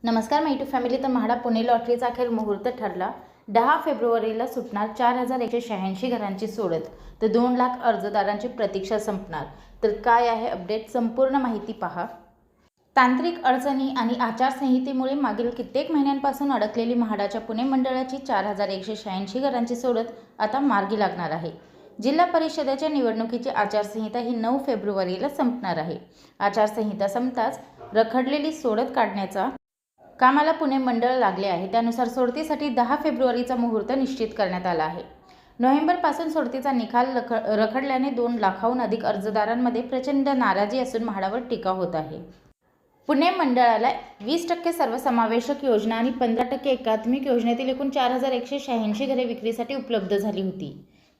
नमस्कार माय to family. तर म्हाडा पुणे लॉटरीचा अखेर मुहूर्त ठरला. 10 फेब्रुवारीला सुटणार 4186 घरांची सोडत. तर 2 लाख अर्जदारांची प्रतीक्षा संपणार. तर काय आहे अपडेट, संपूर्ण माहिती पहा. तांत्रिक अडचणी आणि आचारसंहितेमुळे मागील कित्येक महिन्यांपासून अडकलेली म्हाडाच्या पुणे मंडळाची 4186 घरांची सोडत आता मार्गी लागणार आहे. जिल्हा परिषदेच्या निवडणुकीची आचारसंहिता ही 9 फेब्रुवारीला संपणार आहे. आचारसंहिता संपताच रखडलेली सोडत काढण्याचा कामाला पुणे मंडळ लागले आहे. त्यानुसार सोडतीसाठी 10 फेब्रुवारीचा मुहूर्त निश्चित करण्यात आला आहे. नोव्हेंबरपासून सोडतीचा निकाल रखडल्याने 2 लाखाहून अधिक अर्जदारांमध्ये प्रचंड नाराजी असून म्हाडावर टीका होत आहे. पुणे मंडळाला 20% सर्वसमावेशक योजना आणि 15% एकात्मिक योजनेतील एकूण 4186 घरे विक्रीसाठी उपलब्ध झाली होती.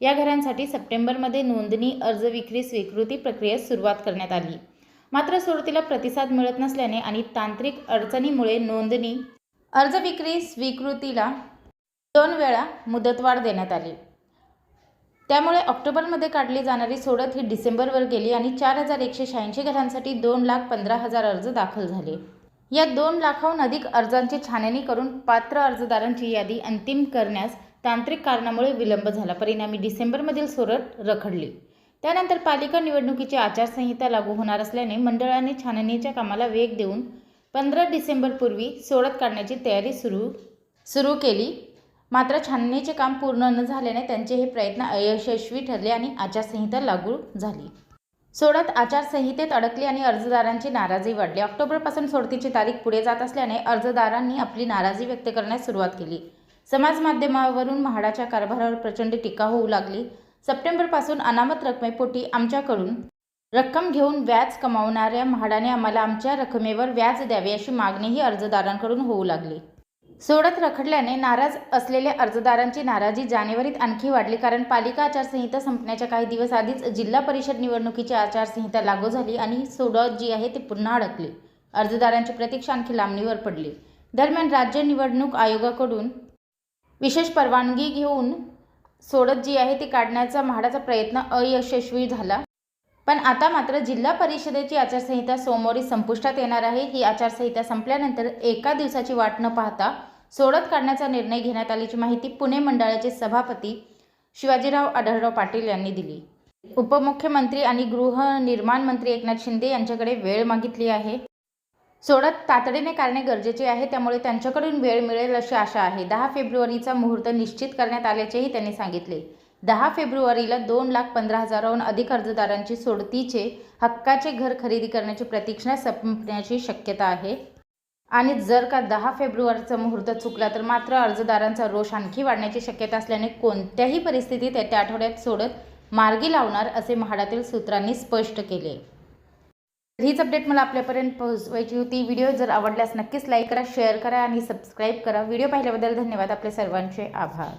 या घरांसाठी सप्टेंबरमध्ये नोंदणी, अर्ज, विक्री, स्वीकृती प्रक्रियेस सुरुवात करण्यात आली. मात्र सोडतीला प्रतिसाद मिळत नसल्याने आणि तांत्रिक अडचणीमुळे नोंदणी, अर्ज, विक्री, स्वीकृतीला 2 वेळा मुदतवाढ देण्यात आली. त्यामुळे ऑक्टोबरमध्ये काढली जाणारी सोडत ही डिसेंबरवर गेली आणि 4186 घरांसाठी 2,15,000 अर्ज दाखल झाले. या 2 लाखाहून अधिक अर्जांची छाननी करून पात्र अर्जदारांची यादी अंतिम करण्यास तांत्रिक कारणामुळे विलंब झाला. परिणामी डिसेंबरमधील सोडत रखडली. त्यानंतर पालिका निवडणुकीची आचारसंहिता लागू होणार असल्याने मंडळाने छाननीच्या कामाला वेग देऊन 15 डिसेंबरपूर्वी सोडत काढण्याची तयारी सुरू केली. मात्र छाननीचे काम पूर्ण न झाल्याने त्यांचे हे प्रयत्न अयशस्वी ठरले आणि आचारसंहिता लागू झाली. सोडत आचारसंहितेत अडकली आणि अर्जदारांची नाराजी वाढली. ऑक्टोबरपासून सोडतीची तारीख पुढे जात असल्याने अर्जदारांनी आपली नाराजी व्यक्त करण्यास सुरुवात केली. समाज माध्यमावरून म्हाडाच्या कारभारावर प्रचंड टीका होऊ लागली. सप्टेंबरपासून अनामत रकमेपोटी आमच्याकडून रक्कम घेऊन व्याज कमावणाऱ्या म्हाडाने आम्हाला आमच्या रकमेवर व्याज द्यावे अशी मागणीही अर्जदारांकडून होऊ लागली. सोडत रखडल्याने नाराज असलेल्या अर्जदारांची नाराजी जानेवारीत आणखी वाढली. कारण पालिका आचारसंहिता संपण्याच्या काही दिवस आधीच जिल्हा परिषद निवडणुकीची आचारसंहिता लागू झाली आणि सोडत जी आहे ती पुन्हा अडकली. अर्जदारांची प्रतीक्षा आणखी लांबणीवर पडली. दरम्यान राज्य निवडणूक आयोगाकडून विशेष परवानगी घेऊन सोडत जी आहे ती काढण्याचा म्हाडाचा प्रयत्न अयशस्वी झाला. पण आता मात्र जिल्हा परिषदेची आचारसंहिता सोमवारी संपुष्टात येणार आहे. ही आचारसंहिता संपल्यानंतर एका दिवसाची वाट न पाहता सोडत काढण्याचा निर्णय घेण्यात आल्याची माहिती पुणे मंडळाचे सभापती शिवाजीराव आढळराव पाटील यांनी दिली. उपमुख्यमंत्री आणि गृहनिर्माण मंत्री एकनाथ शिंदे यांच्याकडे वेळ मागितली आहे. सोडत तातडीने काढणे गरजेचे आहे, त्यामुळे त्यांच्याकडून वेळ मिळेल अशी आशा आहे. 10 फेब्रुवारीचा मुहूर्त निश्चित करण्यात आल्याचेही त्यांनी सांगितले. 10 फेब्रुवारीला 2,15,000हून अधिक अर्जदारांची सोडतीचे हक्काचे घर खरेदी करण्याची प्रतीक्षा संपण्याची शक्यता आहे. आणि जर का 10 फेब्रुवारीचा मुहूर्त चुकला तर मात्र अर्जदारांचा रोष आणखी वाढण्याची शक्यता असल्याने कोणत्याही परिस्थितीत येत्या आठवड्यात सोडत मार्गी लावणार असे म्हाडातील सूत्रांनी स्पष्ट केले. हीच अपडेट मला आपल्यापर्यंत पोहोचवायची होती. व्हिडिओ जर आवडल्यास नक्कीच लाईक करा, शेअर करा आणि सबस्क्राईब करा. व्हिडिओ पाहिल्याबद्दल धन्यवाद. आपले सर्वांचे आभार.